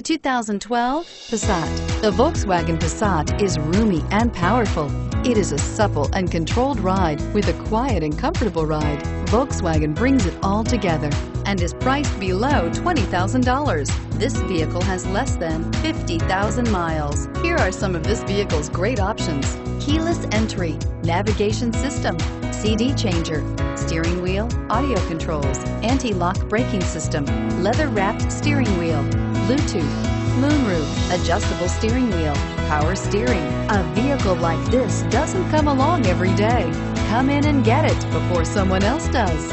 2012 Passat. The Volkswagen Passat is roomy and powerful. It is a supple and controlled ride with a quiet and comfortable ride. Volkswagen brings it all together and is priced below $20,000. This vehicle has less than 50,000 miles. Here are some of this vehicle's great options: keyless entry, navigation system, CD changer, steering wheel audio controls, anti-lock braking system, leather-wrapped steering wheel, Bluetooth, moonroof, adjustable steering wheel, power steering. A vehicle like this doesn't come along every day. Come in and get it before someone else does.